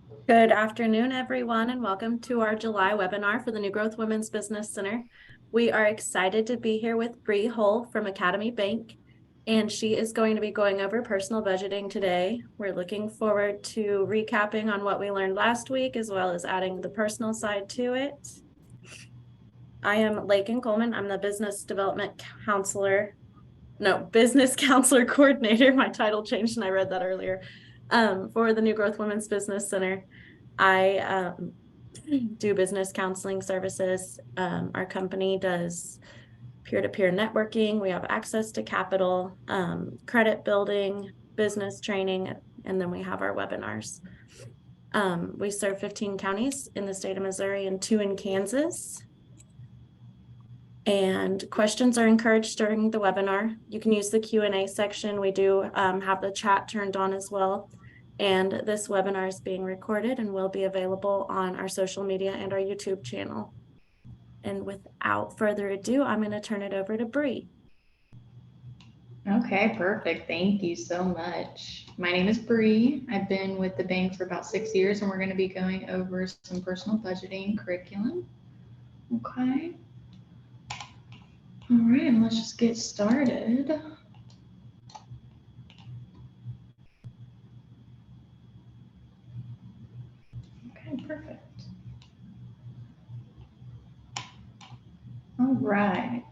Good afternoon, everyone, and welcome to our July webinar for the New Growth Women's Business Center. We are excited to be here with Bri Hull from Academy Bank, and she is going to be going over personal budgeting today. We're looking forward to recapping on what we learned last week, as well as adding the personal side to it. I am Lakin Coleman. I'm the business counselor coordinator. My title changed and I read that earlier, for the New Growth Women's Business Center. I do business counseling services. Our company does peer-to-peer networking. We have access to capital, credit building, business training, and then we have our webinars. We serve 15 counties in the state of Missouri and 2 in Kansas. And questions are encouraged during the webinar. You can use the Q&A section. We do have the chat turned on as well. And this webinar is being recorded and will be available on our social media and our YouTube channel. And without further ado, I'm going to turn it over to Bri. Okay, perfect. Thank you so much. My name is Bri. I've been with the bank for about 6 years, and we're going to be going over some personal budgeting curriculum. Okay. All right, let's just get started. Okay, perfect. All right.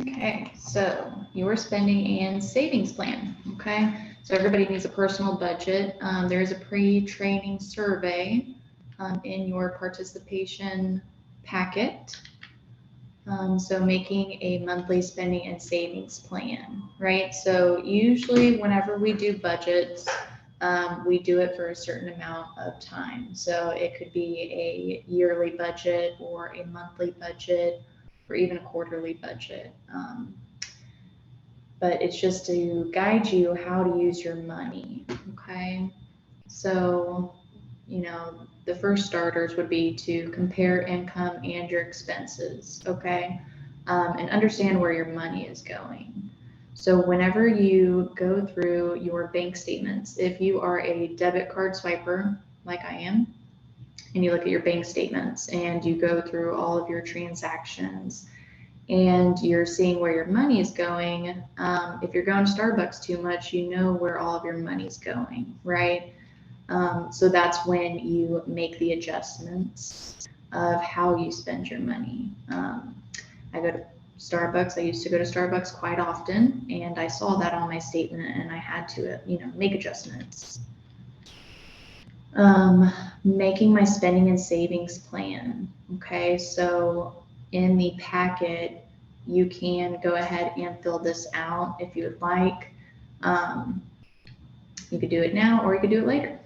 Okay, so your spending and savings plan. Okay, so everybody needs a personal budget. There is a pre-training survey in your participation packet. So making a monthly spending and savings plan, right? So usually whenever we do budgets, we do it for a certain amount of time. So it could be a yearly budget or a monthly budget or even a quarterly budget. But it's just to guide you how to use your money, okay? So, the first starters would be to compare income and your expenses, okay? And understand where your money is going. So whenever you go through your bank statements, if you are a debit card swiper, like I am, and you look at your bank statements and you go through all of your transactions and you're seeing where your money is going, if you're going to Starbucks too much, you know where all of your money's going, right? So that's when you make the adjustments of how you spend your money. I go to Starbucks. I used to go to Starbucks quite often, and I saw that on my statement, and I had to, make adjustments. Making my spending and savings plan. Okay, so in the packet, you can go ahead and fill this out if you would like. You could do it now or you could do it later.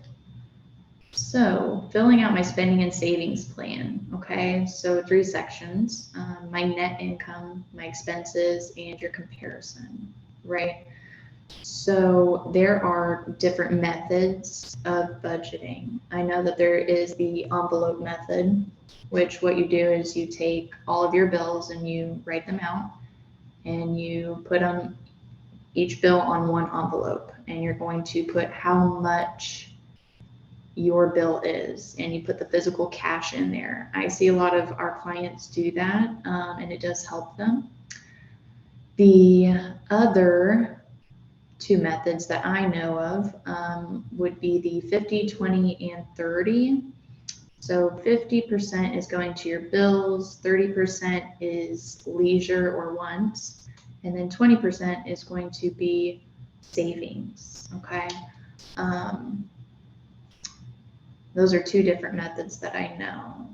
So filling out my spending and savings plan, okay? So 3 sections, my net income, my expenses, and your comparison, right? So there are different methods of budgeting. I know that there is the envelope method, which what you do is you take all of your bills and you write them out and you put them each bill on one envelope, and you're going to put how much your bill is, and you put the physical cash in there. I see a lot of our clients do that, and it does help them. The other 2 methods that I know of would be the 50, 20, and 30. So 50% is going to your bills, 30% is leisure or wants, and then 20% is going to be savings, okay? Those are 2 different methods that I know.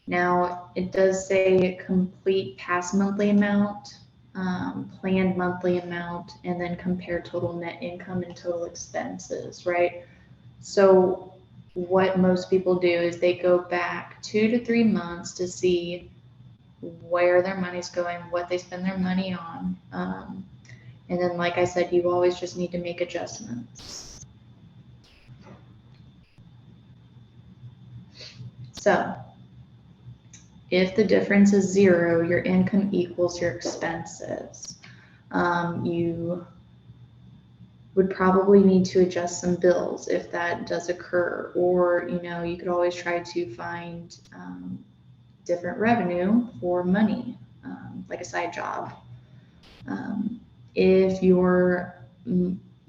Now, it does say complete past monthly amount, planned monthly amount, and then compare total net income and total expenses, right? So what most people do is they go back 2 to 3 months to see where their money's going, what they spend their money on. And then, like I said, you always just need to make adjustments. So if the difference is 0, your income equals your expenses. You would probably need to adjust some bills if that does occur, or you could always try to find different revenue for money, like a side job. If your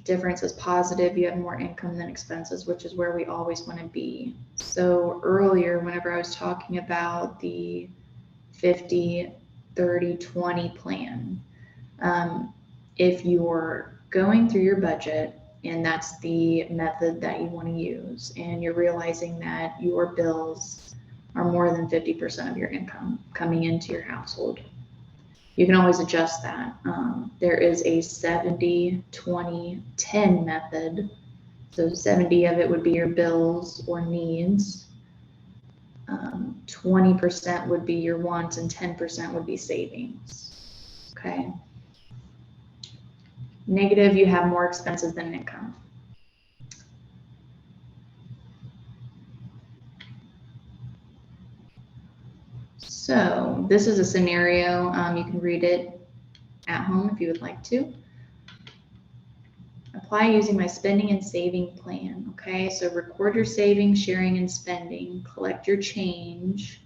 difference is positive, you have more income than expenses, which is where we always want to be. So earlier, whenever I was talking about the 50, 30, 20 plan, if you're going through your budget and that's the method that you want to use, and you're realizing that your bills are more than 50% of your income coming into your household, you can always adjust that. There is a 70, 20, 10 method. So 70 of it would be your bills or needs. 20% would be your wants, and 10% would be savings. Okay. Negative, you have more expenses than income. So this is a scenario. You can read it at home if you would like to. Apply using my spending and saving plan. Okay, so record your savings, sharing, and spending. Collect your change.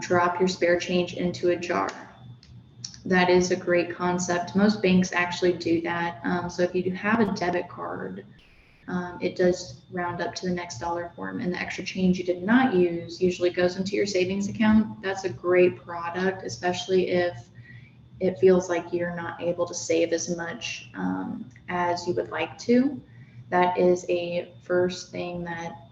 Drop your spare change into a jar. That is a great concept. Most banks actually do that. So if you do have a debit card, it does round up to the next dollar form, and the extra change you did not use usually goes into your savings account. That's a great product, especially if it feels like you're not able to save as much as you would like to. That is a first thing that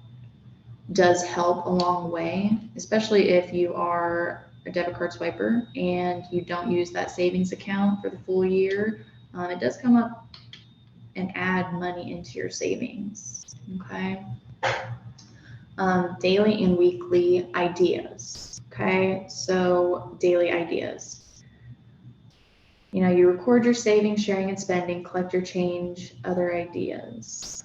does help a long way, especially if you are a debit card swiper and you don't use that savings account for the full year. It does come up and add money into your savings. Okay. Daily and weekly ideas. Okay, so daily ideas. You record your savings, sharing, and spending, collect your change, other ideas.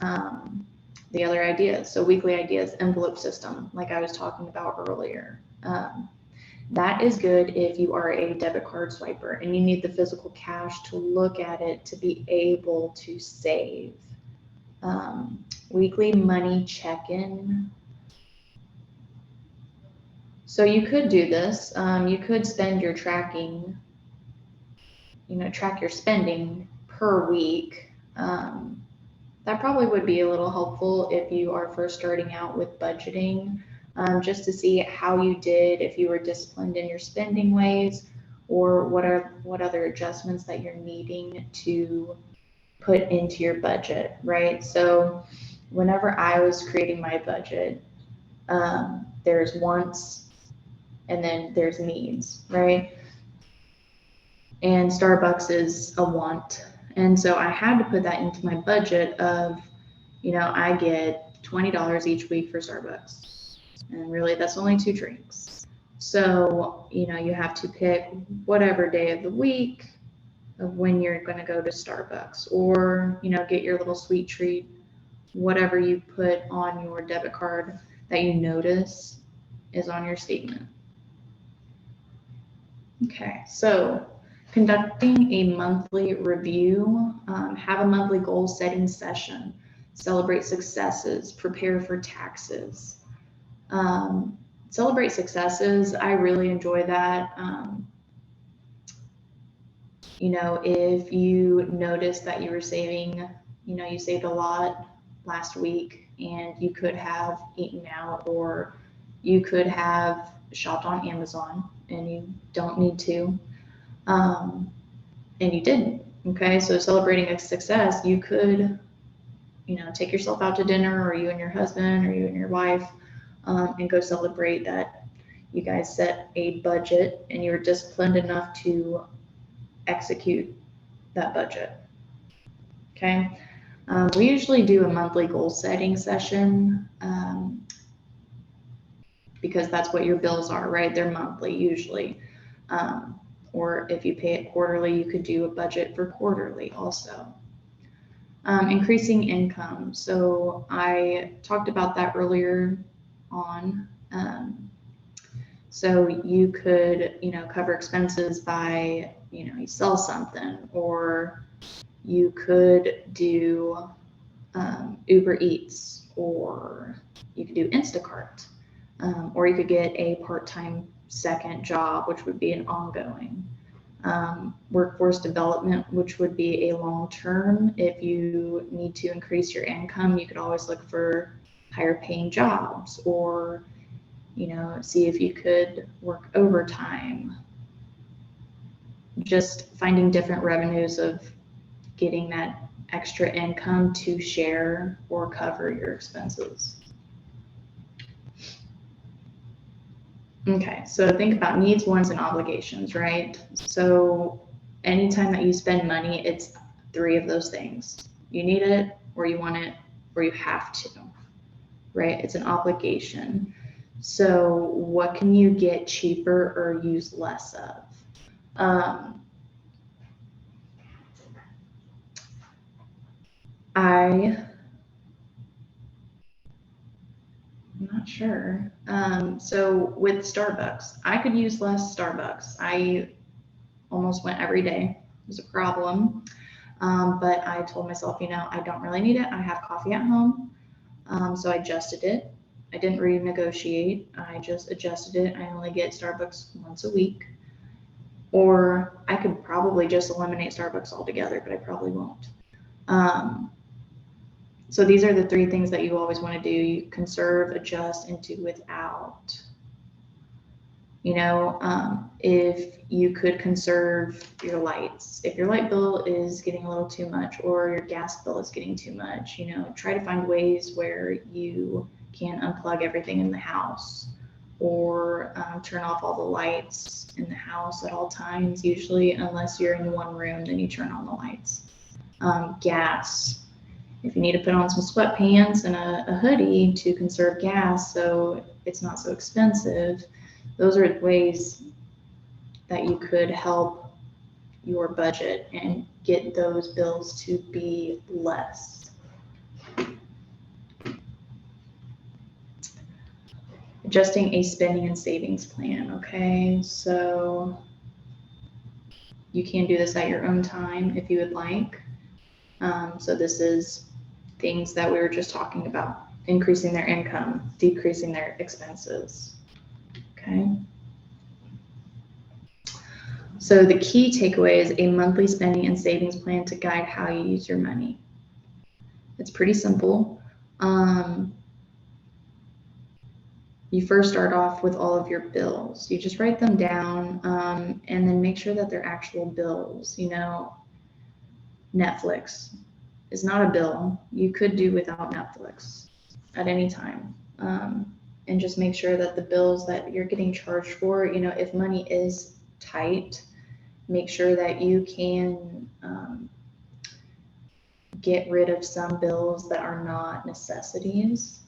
The other ideas, so weekly ideas, envelope system, like I was talking about earlier. That is good if you are a debit card swiper and you need the physical cash to look at it to be able to save. Weekly money check-in. So you could do this. You could spend your tracking, track your spending per week. That probably would be a little helpful if you are first starting out with budgeting, just to see how you did, if you were disciplined in your spending ways, or what other adjustments that you're needing to put into your budget, right? So whenever I was creating my budget, there's wants and then there's needs, right? And Starbucks is a want. And so I had to put that into my budget of, I get $20 each week for Starbucks. And really, that's only 2 drinks. So, you have to pick whatever day of the week of when you're going to go to Starbucks, or, get your little sweet treat, whatever you put on your debit card that you notice is on your statement. Okay, so conducting a monthly review, have a monthly goal setting session, celebrate successes, prepare for taxes. Celebrate successes, I really enjoy that. If you notice that you were saving, you saved a lot last week and you could have eaten out, or you could have shopped on Amazon and you don't need to. And you didn't. Okay, so celebrating a success, you could, take yourself out to dinner, or you and your husband, or you and your wife, and go celebrate that you guys set a budget and you were disciplined enough to execute that budget. Okay, we usually do a monthly goal setting session because that's what your bills are, right? They're monthly usually. Or if you pay it quarterly, you could do a budget for quarterly also. Increasing income. So I talked about that earlier on. So you could, cover expenses by, you sell something, or you could do Uber Eats, or you could do Instacart, or you could get a part-time second job, which would be an ongoing. Workforce development, which would be a long-term. If you need to increase your income, you could always look for higher paying jobs, or see if you could work overtime. Just finding different revenues of getting that extra income to share or cover your expenses. Okay, so think about needs, wants, and obligations, right? So anytime that you spend money, it's three of those things. You need it, or you want it, or you have to, right? It's an obligation. So what can you get cheaper or use less of? I'm not sure. So with Starbucks, I could use less Starbucks. I almost went every day. It was a problem. But I told myself, I don't really need it. I have coffee at home. So I adjusted it. I didn't renegotiate. I just adjusted it. I only get Starbucks once a week. Or I could probably just eliminate Starbucks altogether, but I probably won't. So these are the three things that you always want to do. You conserve, adjust, and do without. If you could conserve your lights, if your light bill is getting a little too much, or your gas bill is getting too much, try to find ways where you can unplug everything in the house, or turn off all the lights in the house at all times. Usually, unless you're in one room, then you turn on the lights. Gas. If you need to put on some sweatpants and a hoodie to conserve gas so it's not so expensive, those are ways that you could help your budget and get those bills to be less. Adjusting a spending and savings plan, okay? So you can do this at your own time if you would like. So this is things that we were just talking about: increasing their income, decreasing their expenses. Okay. So the key takeaway is a monthly spending and savings plan to guide how you use your money. It's pretty simple. You first start off with all of your bills. You just write them down, and then make sure that they're actual bills. Netflix is not a bill. You could do without Netflix at any time. And just make sure that the bills that you're getting charged for, if money is tight, make sure that you can get rid of some bills that are not necessities.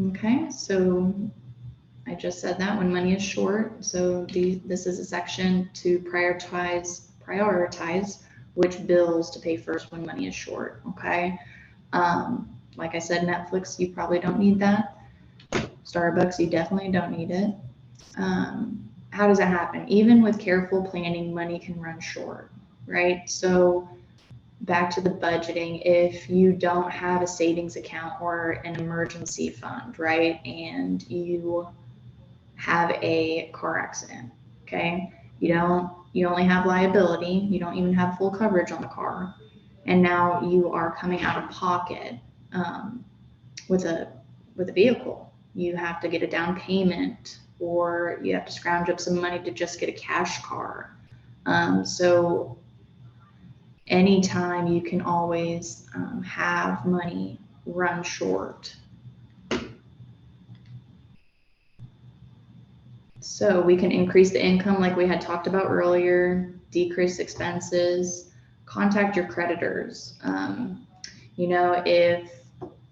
Okay, so I just said that when money is short. So this is a section to prioritize which bills to pay first when money is short. Okay, like I said, Netflix, you probably don't need that. Starbucks, you definitely don't need it. How does that happen? Even with careful planning, money can run short, right? So back to the budgeting, if you don't have a savings account or an emergency fund, right, and you have a car accident, okay, you only have liability, you don't even have full coverage on the car, and now you are coming out of pocket with a vehicle. You have to get a down payment, or you have to scrounge up some money to just get a cash car. So anytime, you can always have money run short. So we can increase the income like we had talked about earlier, decrease expenses, contact your creditors. If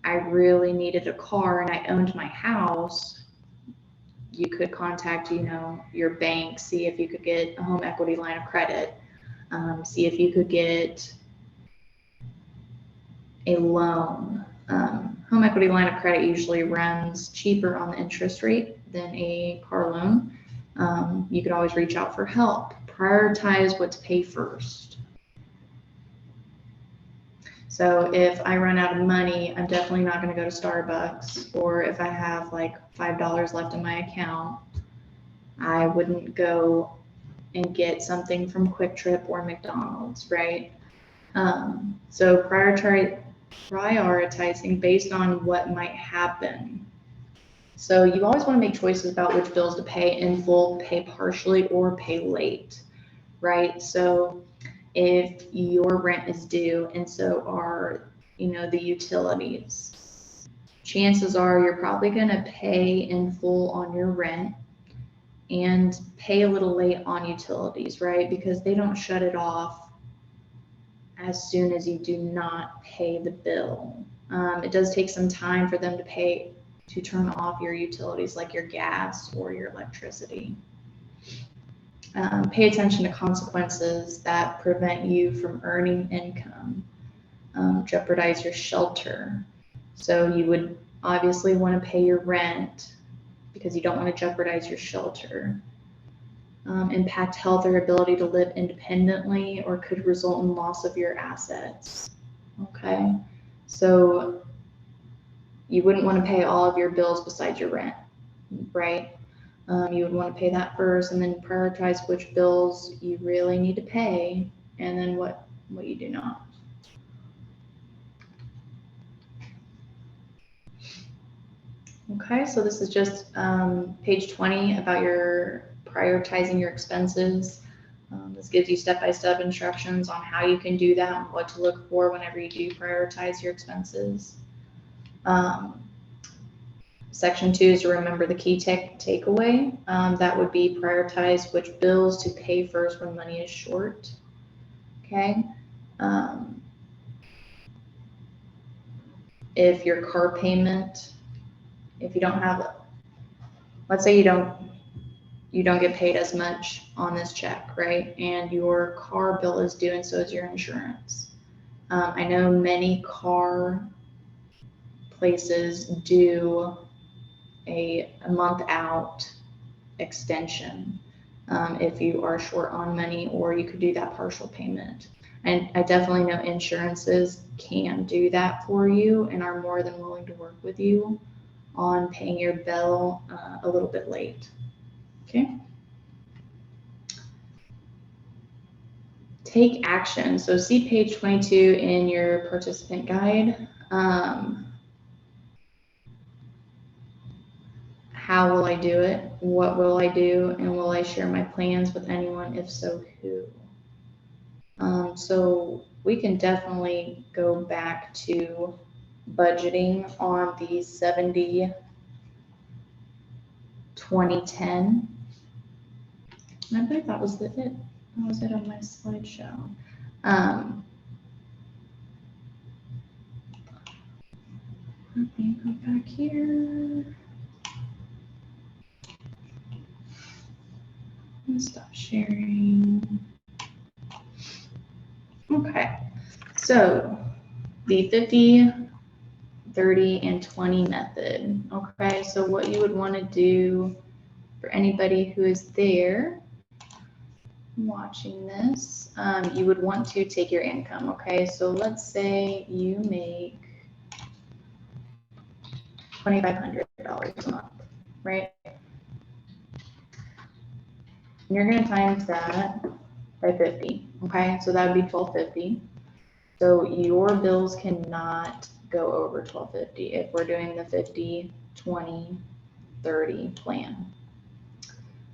I really needed a car and I owned my house, you could contact, your bank, see if you could get a home equity line of credit, see if you could get a loan. home equity line of credit usually runs cheaper on the interest rate than a car loan. You could always reach out for help. Prioritize what to pay first. So if I run out of money, I'm definitely not going to go to Starbucks. Or if I have like $5 left in my account, I wouldn't go and get something from Quick Trip or McDonald's, right? So prioritizing based on what might happen. So you always want to make choices about which bills to pay in full, pay partially, or pay late, right? So if your rent is due and so are, the utilities, chances are you're probably going to pay in full on your rent and pay a little late on utilities, right? Because they don't shut it off as soon as you do not pay the bill. It does take some time for them to turn off your utilities like your gas or your electricity. Pay attention to consequences that prevent you from earning income. Jeopardize your shelter. So you would obviously want to pay your rent because you don't want to jeopardize your shelter. Impact health or ability to live independently, or could result in loss of your assets. Okay, so you wouldn't want to pay all of your bills besides your rent, right? You would want to pay that first, and then prioritize which bills you really need to pay, and then what you do not. Okay, so this is just page 20 about your prioritizing your expenses. This gives you step-by-step instructions on how you can do that and what to look for whenever you do prioritize your expenses. Section 2 is to remember the key takeaway. That would be prioritize which bills to pay first when money is short. Okay. If your car payment, if you don't have, let's say you don't get paid as much on this check, right? And your car bill is due, and so is your insurance. I know many car places do a month out extension if you are short on money, or you could do that partial payment. And I definitely know insurances can do that for you and are more than willing to work with you on paying your bill a little bit late. Okay. Take action. So see page 22 in your participant guide. How will I do it? What will I do? And will I share my plans with anyone? If so, who? So we can definitely go back to budgeting on the 70, 2010. And I believe that was it. That was it on my slideshow. Let me go back here. And stop sharing. Okay, so the 50, 30, and 20 method. Okay, so what you would want to do for anybody who is there watching this, you would want to take your income. Okay, so let's say you make $2,500 a month, right? And you're going to times that by 50. Okay, so that would be $1,250. So your bills cannot go over $1,250 if we're doing the 50, 20, 30 plan.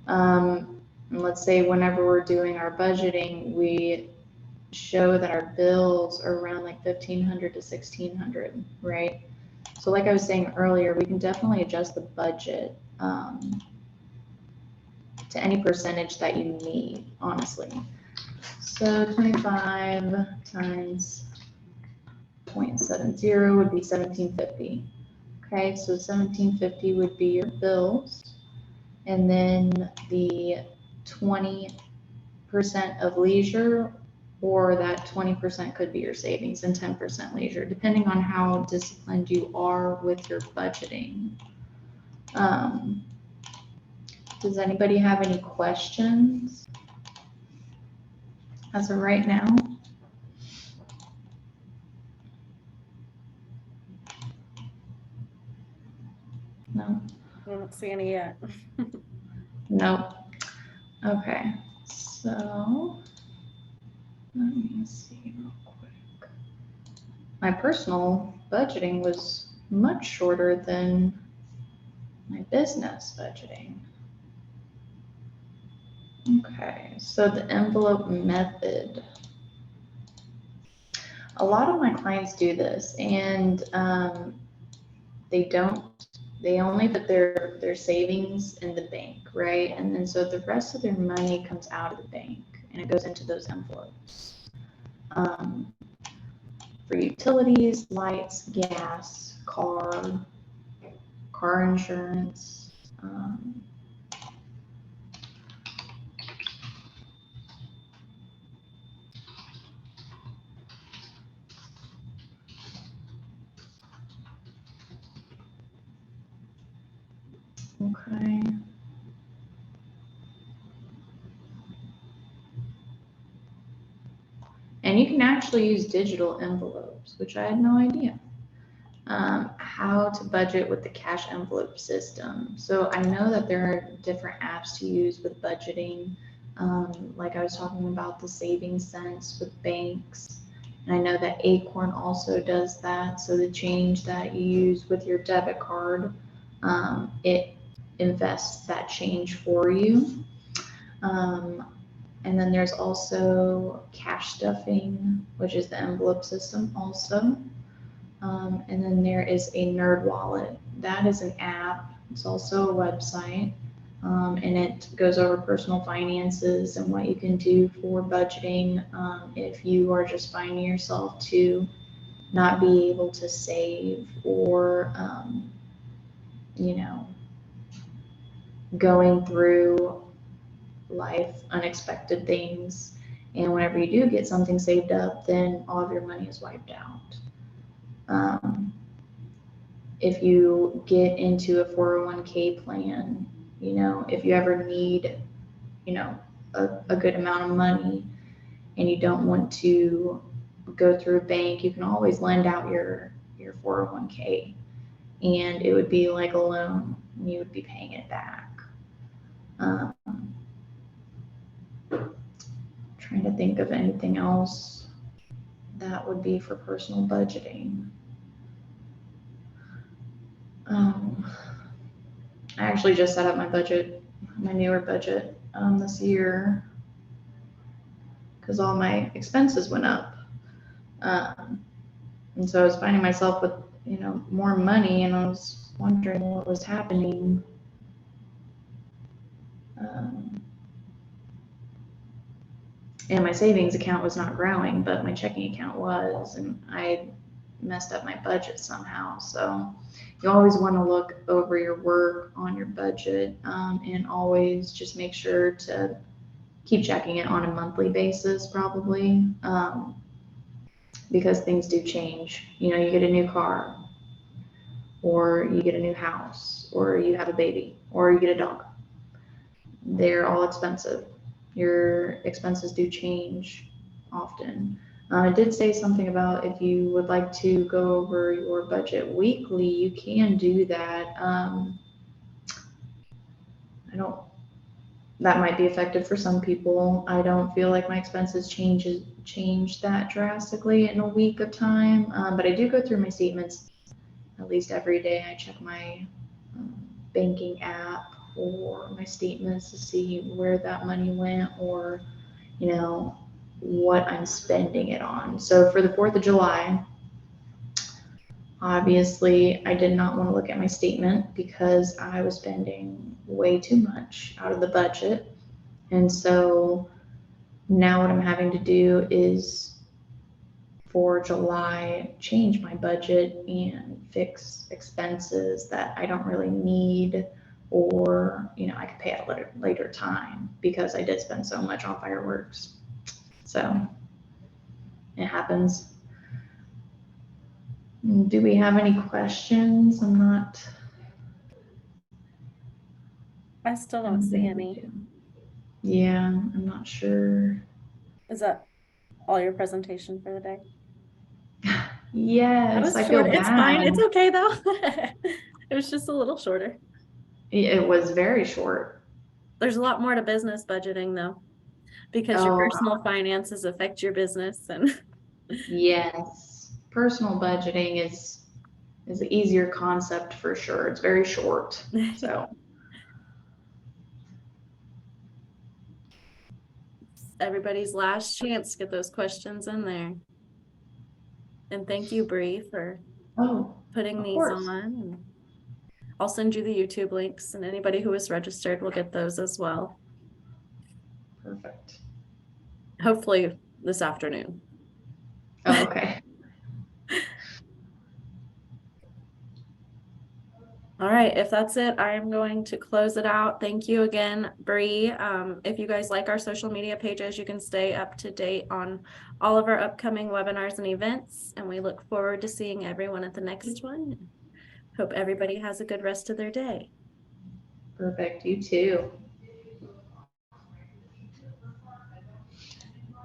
And let's say whenever we're doing our budgeting, we show that our bills are around like $1,500 to $1,600, right? So like I was saying earlier, we can definitely adjust the budget to any percentage that you need, honestly. So 25 times 0.70 would be 1,750. Okay, so 1,750 would be your bills. And then the 20% of leisure or that 20% could be your savings and 10% leisure, depending on how disciplined you are with your budgeting. Does anybody have any questions as of right now? No? I don't see any yet. Nope. Okay, so let me see real quick. My personal budgeting was much shorter than my business budgeting. Okay, so the envelope method. A lot of my clients do this, and they only put their savings in the bank, right? And then so the rest of their money comes out of the bank and it goes into those envelopes. For utilities, lights, gas, car insurance. Okay. And you can actually use digital envelopes, which I had no idea. How to budget with the cash envelope system. So I know that there are different apps to use with budgeting. Like I was talking about the savings sense with banks. And I know that Acorn also does that. So the change that you use with your debit card, it invests that change for you. And then there's also cash stuffing, which is the envelope system also. And then there is a Nerd Wallet. That is an app. It's also a website. And it goes over personal finances and what you can do for budgeting if you are just finding yourself to not be able to save or, going through life, unexpected things. And whenever you do get something saved up, then all of your money is wiped out. If you get into a 401k plan, if you ever need, a good amount of money and you don't want to go through a bank, you can always lend out your 401k and it would be like a loan and you would be paying it back. Trying to think of anything else that would be for personal budgeting. I actually just set up my budget, my newer budget this year because all my expenses went up. And so I was finding myself with, more money and I was wondering what was happening. And my savings account was not growing, but my checking account was, and I messed up my budget somehow. So you always want to look over your work on your budget and always just make sure to keep checking it on a monthly basis probably because things do change. You get a new car or you get a new house or you have a baby or you get a dog. They're all expensive. Your expenses do change often. It did say something about if you would like to go over your budget weekly, you can do that. That might be effective for some people. I don't feel like my expenses change that drastically in a week of time, but I do go through my statements at least every day. I check my banking app or my statements to see where that money went or, what I'm spending it on. So for the 4th of July, obviously I did not want to look at my statement because I was spending way too much out of the budget. And so now what I'm having to do is for July, change my budget and fix expenses that I don't really need or, I could pay at a later time because I did spend so much on fireworks. So it happens. Do we have any questions? I still I don't see think we any. do. Yeah, I'm not sure. Is that all your presentation for the day? That Yes, was I feel short. It's fine. bad. It's okay though. It was just a little shorter. It was very short. There's a lot more to business budgeting though, because your Oh, personal finances affect your business and yes. Personal budgeting is an easier concept for sure. It's very short. So everybody's last chance to get those questions in there. And thank you, Bri, for oh, putting of these course. on. And I'll send you the YouTube links, and anybody who is registered will get those as well. Perfect. Hopefully this afternoon. Oh, okay. All right, if that's it, I'm going to close it out. Thank you again, Bri. If you guys like our social media pages, you can stay up to date on all of our upcoming webinars and events, and we look forward to seeing everyone at the next one. Hope everybody has a good rest of their day. Perfect. You too.